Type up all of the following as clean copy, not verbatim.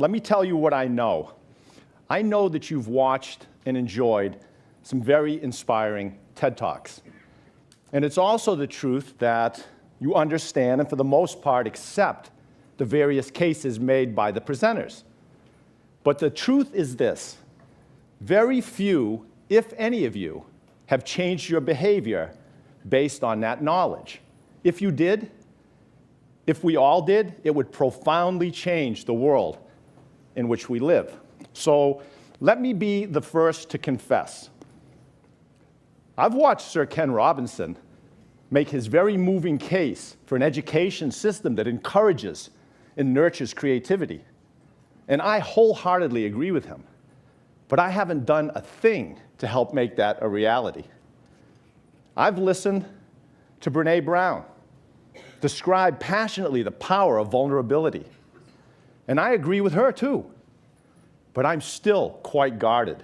let me tell you what I know. I know that you've watched and enjoyed some very inspiring TED Talks. And it's also the truth that you understand and for the most part accept the various cases made by the presenters. But the truth is this: very few, if any of you, have changed your behavior based on that knowledge. If you did, if we all did, it would profoundly change the world in which we live. So let me be the first to confess. I've watched Sir Ken Robinson make his very moving case for an education system that encourages and nurtures creativity. And I wholeheartedly agree with him. But I haven't done a thing to help make that a reality. I've listened to Brené Brown describe passionately the power of vulnerability. And I agree with her too. But I'm still quite guarded.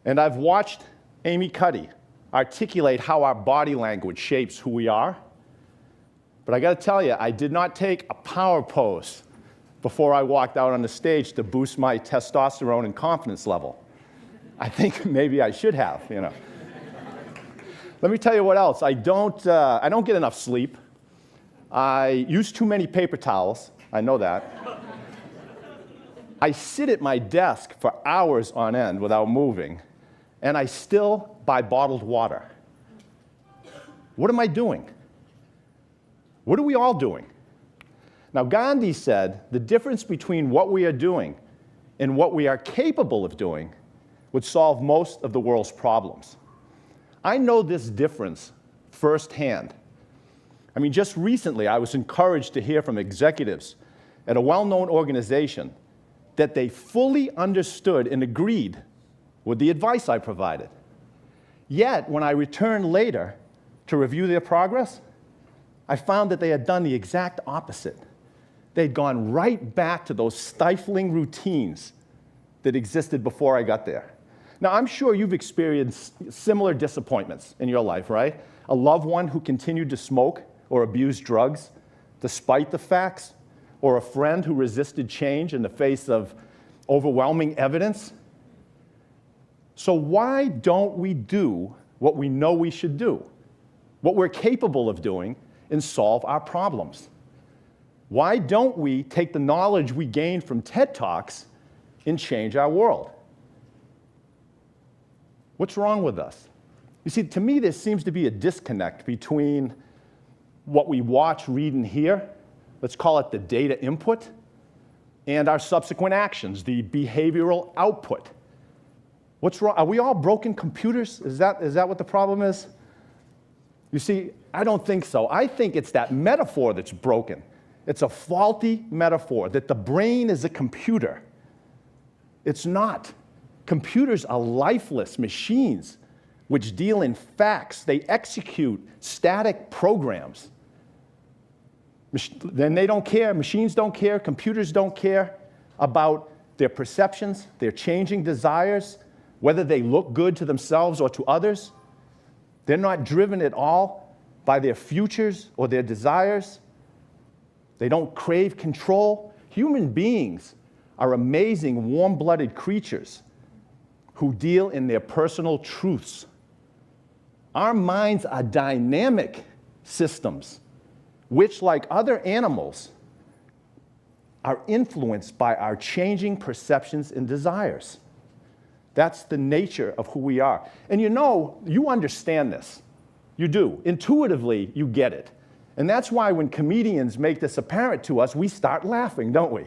And I've watched Amy Cuddy articulate how our body language shapes who we are. But I got to tell you, I did not take a power pose before I walked out on the stage to boost my testosterone and confidence level. I think maybe I should have, you know. Let me tell you what else. I don't get enough sleep. I use too many paper towels. I know that. I sit at my desk for hours on end without moving, and I still buy bottled water. What am I doing? What are we all doing? Now, Gandhi said the difference between what we are doing and what we are capable of doing would solve most of the world's problems. I know this difference firsthand. I mean, just recently, I was encouraged to hear from executives at a well-known organization that they fully understood and agreed with the advice I provided. Yet, when I returned later to review their progress, I found that they had done the exact opposite. They'd gone right back to those stifling routines that existed before I got there. Now, I'm sure you've experienced similar disappointments in your life, right? A loved one who continued to smoke or abuse drugs despite the facts, or a friend who resisted change in the face of overwhelming evidence. So why don't we do what we know we should do, what we're capable of doing, and solve our problems? Why don't we take the knowledge we gained from TED Talks and change our world? What's wrong with us? You see, to me, there seems to be a disconnect between what we watch, read, and hear, let's call it the data input, and our subsequent actions, the behavioral output. What's wrong? Are we all broken computers? Is that what the problem is? You see, I don't think so. I think it's that metaphor that's broken. It's a faulty metaphor that the brain is a computer. It's not. Computers are lifeless machines which deal in facts. They execute static programs. Then they don't care, machines don't care, computers don't care about their perceptions, their changing desires, whether they look good to themselves or to others. They're not driven at all by their futures or their desires. They don't crave control. Human beings are amazing, warm-blooded creatures who deal in their personal truths. Our minds are dynamic systems which, like other animals, are influenced by our changing perceptions and desires. That's the nature of who we are. And you know, you understand this. You do. Intuitively, you get it. And that's why when comedians make this apparent to us, we start laughing, don't we?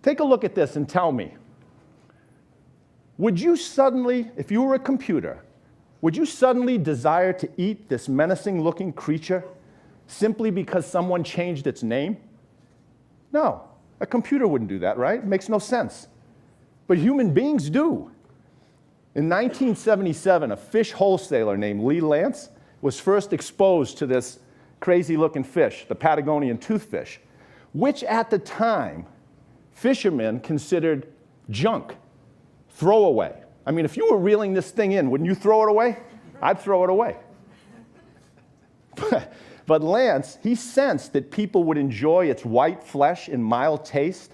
Take a look at this and tell me, would you suddenly, if you were a computer, would you suddenly desire to eat this menacing-looking creature simply because someone changed its name? No, a computer wouldn't do that, right? It makes no sense. But human beings do. In 1977, a fish wholesaler named Lee Lance was first exposed to this crazy-looking fish, the Patagonian toothfish, which at the time, fishermen considered junk, throwaway. I mean, if you were reeling this thing in, wouldn't you throw it away? I'd throw it away. But Lance, he sensed that people would enjoy its white flesh and mild taste,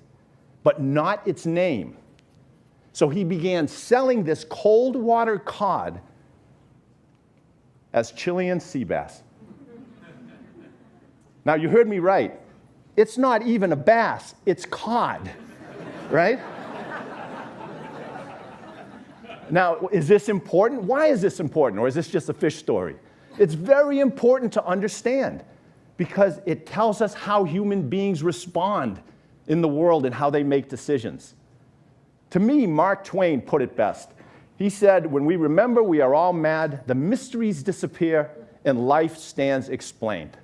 but not its name. So he began selling this cold water cod as Chilean sea bass. Now, you heard me right. It's not even a bass, it's cod, right? Now, is this important? Why is this important? Or is this just a fish story? It's very important to understand because it tells us how human beings respond in the world and how they make decisions. To me, Mark Twain put it best. He said, when we remember we are all mad, the mysteries disappear and life stands explained.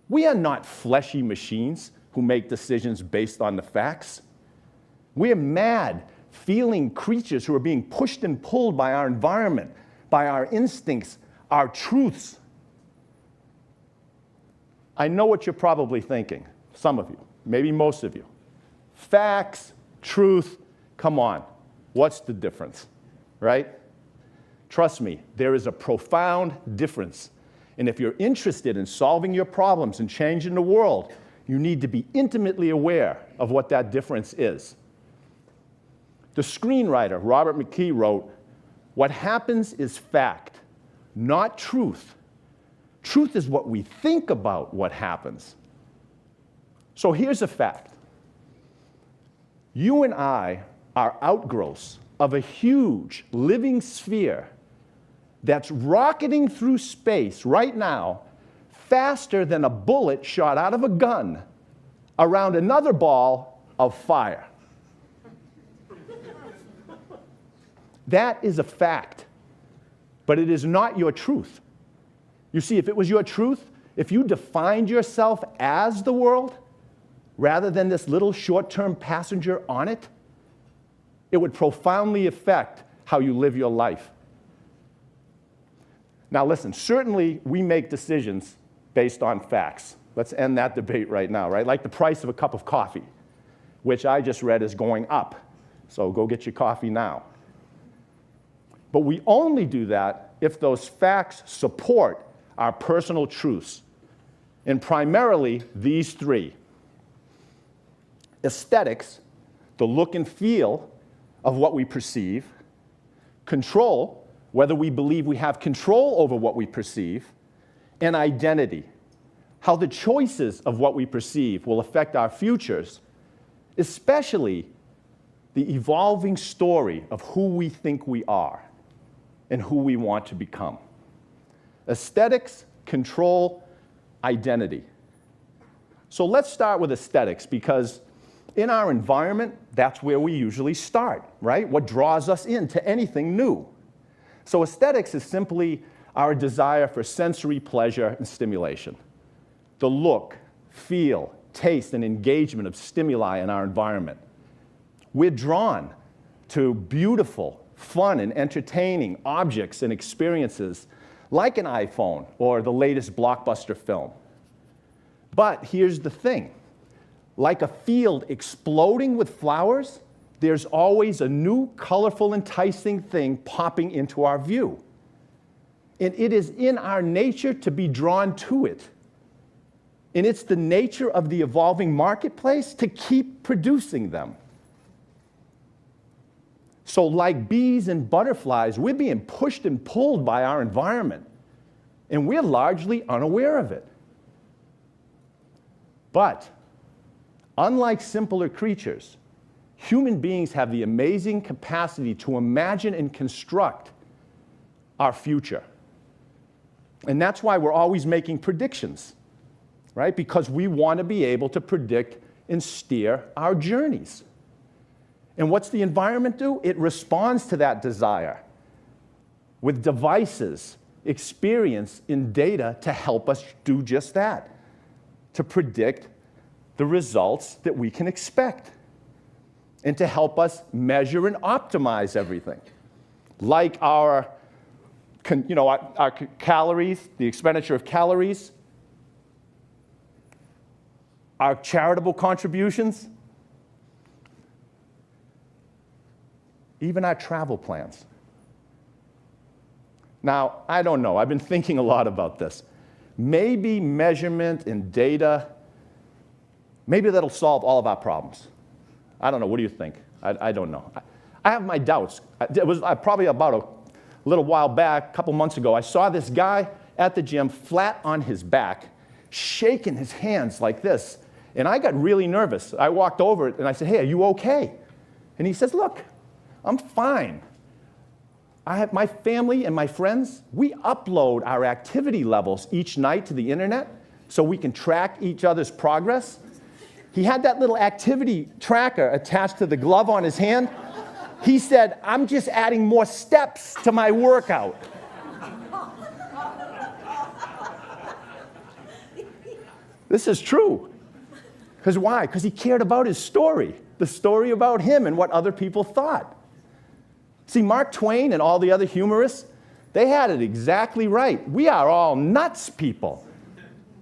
We are not fleshy machines who make decisions based on the facts. We are mad, feeling creatures who are being pushed and pulled by our environment, by our instincts, our truths. I know what you're probably thinking, some of you, maybe most of you. Facts, truth, come on, what's the difference, right? Trust me, there is a profound difference. And if you're interested in solving your problems and changing the world, you need to be intimately aware of what that difference is. The screenwriter, Robert McKee, wrote, "What happens is fact, not truth. Truth is what we think about what happens." So here's a fact. You and I are outgrowths of a huge living sphere that's rocketing through space right now faster than a bullet shot out of a gun around another ball of fire. That is a fact, but it is not your truth. You see, if it was your truth, if you defined yourself as the world rather than this little short-term passenger on it, it would profoundly affect how you live your life. Now listen, certainly we make decisions based on facts. Let's end that debate right now, right? Like the price of a cup of coffee, which I just read is going up. So go get your coffee now. But we only do that if those facts support our personal truths, and primarily these three. Aesthetics, the look and feel of what we perceive. Control, whether we believe we have control over what we perceive. And identity, how the choices of what we perceive will affect our futures, especially the evolving story of who we think we are and who we want to become. Aesthetics, control, identity. So let's start with aesthetics, because in our environment, that's where we usually start, right? What draws us into anything new. So aesthetics is simply our desire for sensory pleasure and stimulation. The look, feel, taste, and engagement of stimuli in our environment. We're drawn to beautiful, fun, and entertaining objects and experiences like an iPhone or the latest blockbuster film. But here's the thing. Like a field exploding with flowers, there's always a new, colorful, enticing thing popping into our view. And it is in our nature to be drawn to it. And it's the nature of the evolving marketplace to keep producing them. So like bees and butterflies, we're being pushed and pulled by our environment, and we're largely unaware of it. But unlike simpler creatures, human beings have the amazing capacity to imagine and construct our future. And that's why we're always making predictions, right? Because we want to be able to predict and steer our journeys. And what's the environment do? It responds to that desire with devices, experience, and data to help us do just that, to predict the results that we can expect, and to help us measure and optimize everything. Like our calories, the expenditure of calories, our charitable contributions, even our travel plans. Now, I don't know. I've been thinking a lot about this. Maybe measurement and data, maybe that'll solve all of our problems. I don't know. What do you think? I don't know. I have my doubts. It was probably about a little while back, a couple months ago, I saw this guy at the gym flat on his back, shaking his hands like this. And I got really nervous. I walked over and I said, hey, are you okay? And he says, look, I'm fine. I have my family and my friends, we upload our activity levels each night to the internet so we can track each other's progress. He had that little activity tracker attached to the glove on his hand. He said, I'm just adding more steps to my workout. This is true. Because why? Because he cared about his story, the story about him and what other people thought. See, Mark Twain and all the other humorists, they had it exactly right. We are all nuts people.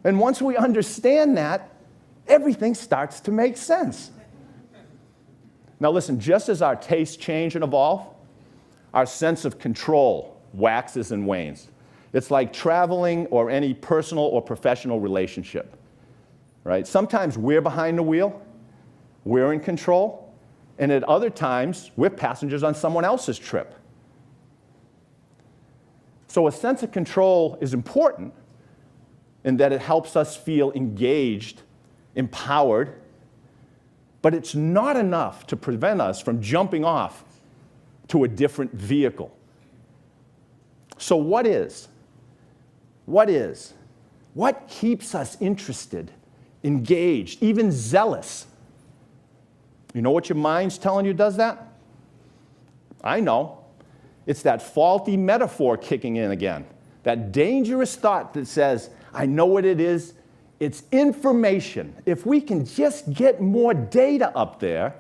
And once we understand that, everything starts to make sense. Now listen, just as our tastes change and evolve, our sense of control waxes and wanes. It's like traveling or any personal or professional relationship, right? Sometimes we're behind the wheel, we're in control, and at other times, we're passengers on someone else's trip. So a sense of control is important in that it helps us feel engaged, empowered, but it's not enough to prevent us from jumping off to a different vehicle. So what is? What keeps us interested, engaged, even zealous? You know what your mind's telling you does that? I know. It's that faulty metaphor kicking in again. That dangerous thought that says, I know what it is. It's information. If we can just get more data up there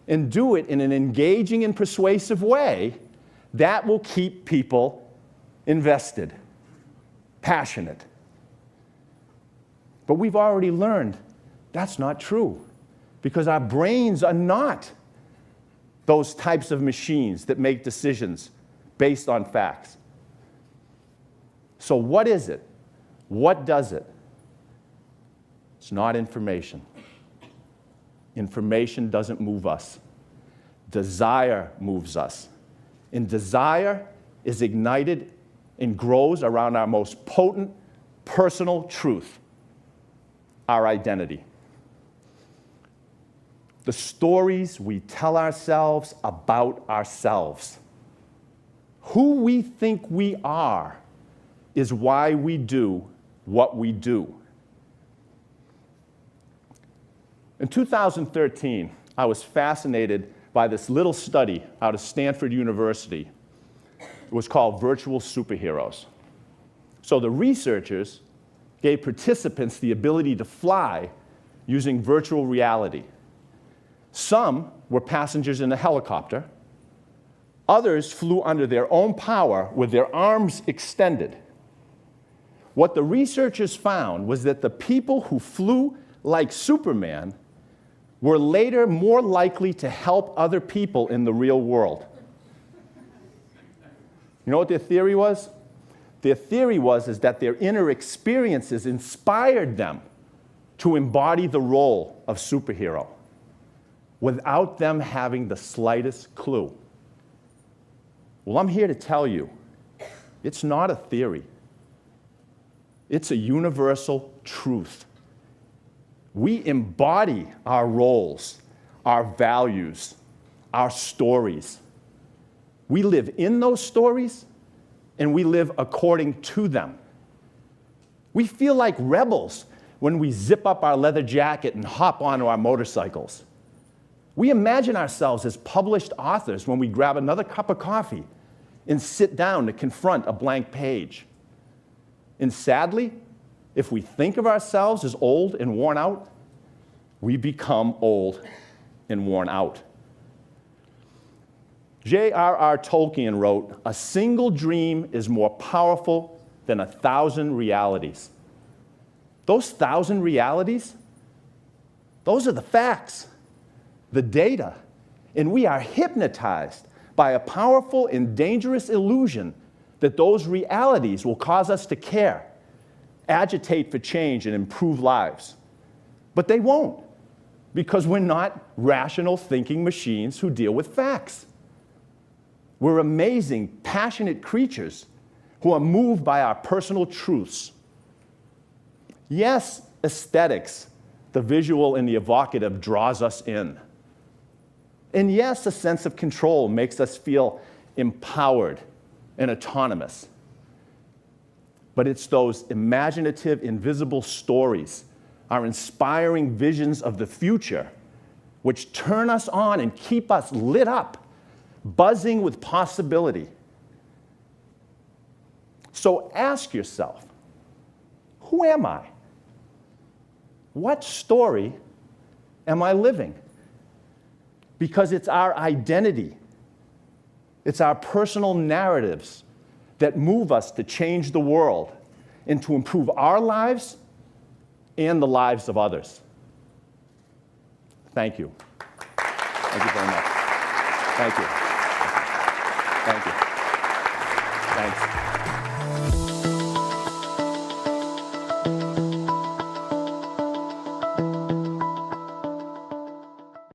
and do it in an engaging and persuasive way, that will keep people invested, passionate. But we've already learned that's not true, because our brains are not those types of machines that make decisions based on facts. So what is it? What does it? It's not information. Information doesn't move us. Desire moves us. And desire is ignited and grows around our most potent personal truth, our identity. The stories we tell ourselves about ourselves. Who we think we are is why we do what we do. In 2013, I was fascinated by this little study out of Stanford University. It was called Virtual Superheroes. So the researchers gave participants the ability to fly using virtual reality. Some were passengers in a helicopter. Others flew under their own power with their arms extended. What the researchers found was that the people who flew like Superman were later more likely to help other people in the real world. You know what their theory was? Their theory was that their inner experiences inspired them to embody the role of superhero without them having the slightest clue. Well, I'm here to tell you, it's not a theory. It's a universal truth. We embody our roles, our values, our stories. We live in those stories, and we live according to them. We feel like rebels when we zip up our leather jacket and hop onto our motorcycles. We imagine ourselves as published authors when we grab another cup of coffee and sit down to confront a blank page. And sadly, if we think of ourselves as old and worn out, we become old and worn out. J.R.R. Tolkien wrote, "A single dream is more powerful than 1,000 realities." Those 1,000 realities, those are the facts, the data, and we are hypnotized by a powerful and dangerous illusion that those realities will cause us to care, agitate for change, and improve lives. But they won't. because we're not rational thinking machines who deal with facts. We're amazing, passionate creatures who are moved by our personal truths. Yes, aesthetics, the visual and the evocative, draws us in. And yes, a sense of control makes us feel empowered and autonomous. But it's those imaginative, invisible stories, our inspiring visions of the future, which turn us on and keep us lit up, buzzing with possibility. So ask yourself, who am I? What story am I living? Because it's our identity, it's our personal narratives that move us to change the world and to improve our lives and the lives of others. Thank you. Thank you very much. Thank you.